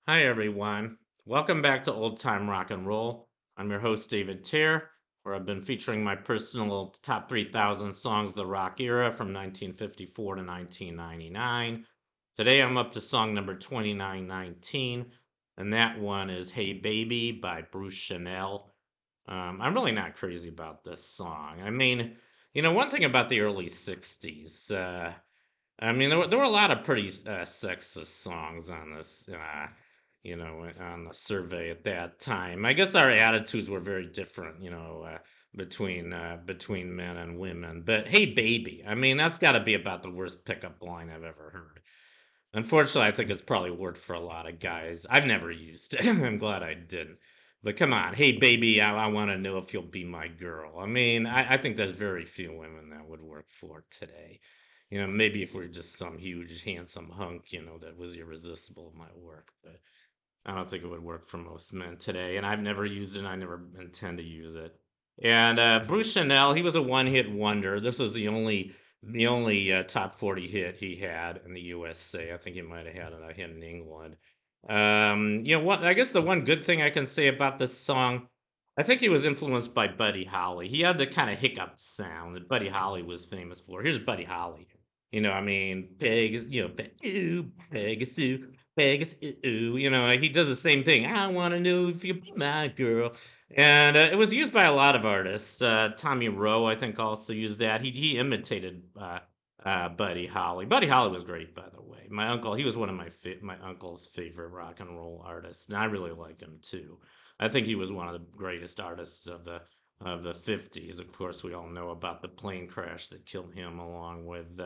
Hi, everyone. Welcome back to Old Time Rock and Roll. I'm your host, David Tier, where I've been featuring my personal top 3,000 songs of the rock era from 1954 to 1999. Today I'm up to song number 2919, and that one is Hey Baby by Bruce Chanel. I'm really not crazy about this song. One thing about the early 60s, there were a lot of pretty sexist songs on this, on the survey at that time. I guess our attitudes were very different, between men and women. But hey, baby, that's got to be about the worst pickup line I've ever heard. Unfortunately, I think it's probably worked for a lot of guys. I've never used it. I'm glad I didn't. But come on, hey baby, I want to know if you'll be my girl. I think there's very few women that would work for today. Maybe if we're just some huge, handsome hunk, that was irresistible, it might work. But I don't think it would work for most men today. And I've never used it, and I never intend to use it. And Bruce Chanel, he was a one-hit wonder. This was the only top 40 hit he had in the USA. I think he might have had a hit in England. What? I guess the one good thing I can say about this song, I think he was influenced by Buddy Holly. He had the kind of hiccup sound that Buddy Holly was famous for. Here's Buddy Holly. Pegasus, Pegasus, Pegasus, ooh, he does the same thing. I want to know if you be my girl. And it was used by a lot of artists. Tommy Rowe, I think, also used that. He imitated Buddy Holly. Buddy Holly was great, by the way. My uncle, he was one of my uncle's favorite rock and roll artists, and I really like him too. I think he was one of the greatest artists of the 50s. Of course, we all know about the plane crash that killed him, along with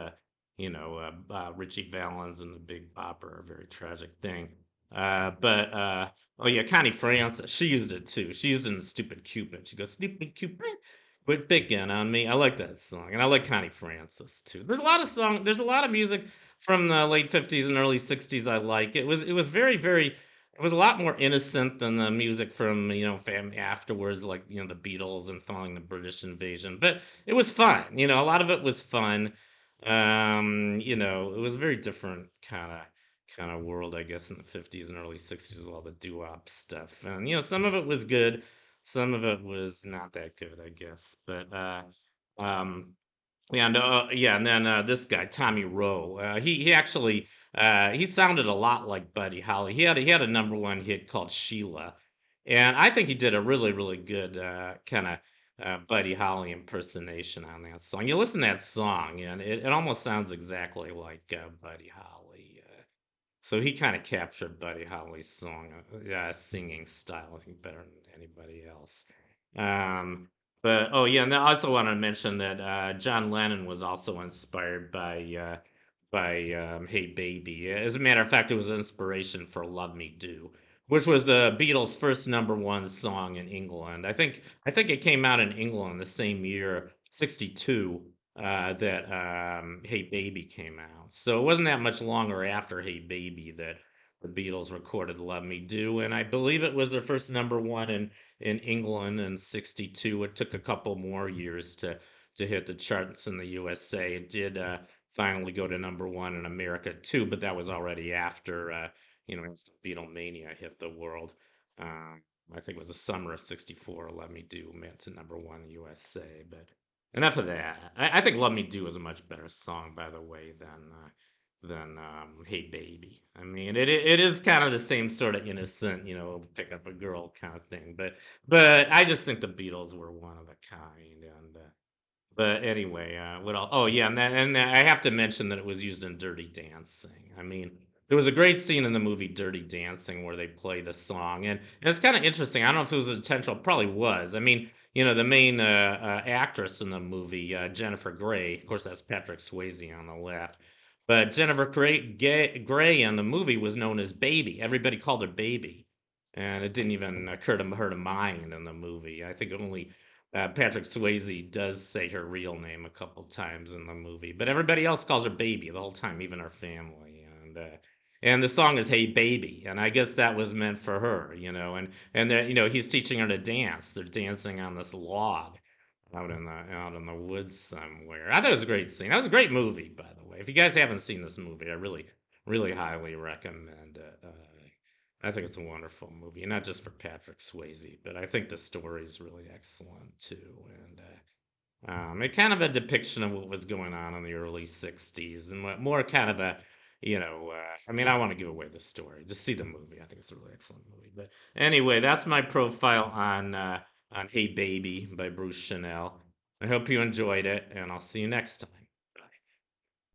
Richie Valens and the Big Bopper, a very tragic thing. But Oh yeah, Connie Francis, she used it too. She used it in Stupid Cupid. She goes, "Stupid Cupid, quit picking on me." I like that song, and I like Connie Francis too. There's a lot of music from the late 50s and early 60s I like. It was it was a lot more innocent than the music from family afterwards, like the Beatles and following the British invasion. But it was fun. A lot of it was fun. It was a very different kind of world, I guess, in the 50s and early 60s with all the doo-wop stuff. And some of it was good, some of it was not that good, I guess. But um yeah, and then this guy Tommy Rowe, he actually he sounded a lot like Buddy Holly. He had a number one hit called Sheila, and I think he did a really really good kind of Buddy Holly impersonation on that song. You listen to that song, and it almost sounds exactly like Buddy Holly. So he kind of captured Buddy Holly's singing style, I think, better than anybody else. Um, but oh yeah, and I also want to mention that John Lennon was also inspired by Hey Baby. As a matter of fact, it was inspiration for Love Me Do, which was the Beatles' first number one song in England. I think it came out in England the same year, '62, that Hey Baby came out. So it wasn't that much longer after Hey Baby that the Beatles recorded Love Me Do, and I believe it was their first number one in England in '62. It took a couple more years to hit the charts in the USA. It did finally go to number one in America too, but that was already after Beatlemania hit the world. I think it was the summer of '64. Let Me Do made to number one in the USA. But enough of that. I think "Love Me Do" is a much better song, by the way, than "Hey Baby." It is kind of the same sort of innocent, pick up a girl kind of thing. But I just think the Beatles were one of a kind, and but anyway, what else? Oh yeah, and I have to mention that it was used in Dirty Dancing. There was a great scene in the movie Dirty Dancing where they play the song, and it's kind of interesting. I don't know if it was intentional, probably was. The main actress in the movie, Jennifer Grey. Of course, that's Patrick Swayze on the left. But Jennifer Grey in the movie was known as Baby. Everybody called her Baby, and it didn't even occur to her to mind in the movie. I think only Patrick Swayze does say her real name a couple times in the movie, but everybody else calls her Baby the whole time, even her family. And the song is "Hey Baby," and I guess that was meant for her, and he's teaching her to dance. They're dancing on this log out in the woods somewhere. I thought it was a great scene. That was a great movie, by the way. If you guys haven't seen this movie, I really really highly recommend it. I think it's a wonderful movie, not just for Patrick Swayze, but I think the story is really excellent too. And it kind of a depiction of what was going on in the early '60s, and more kind of a, I mean, I want to give away the story. Just see the movie. I think it's a really excellent movie. But anyway, that's my profile on Hey Baby by Bruce Chanel. I hope you enjoyed it, and I'll see you next time.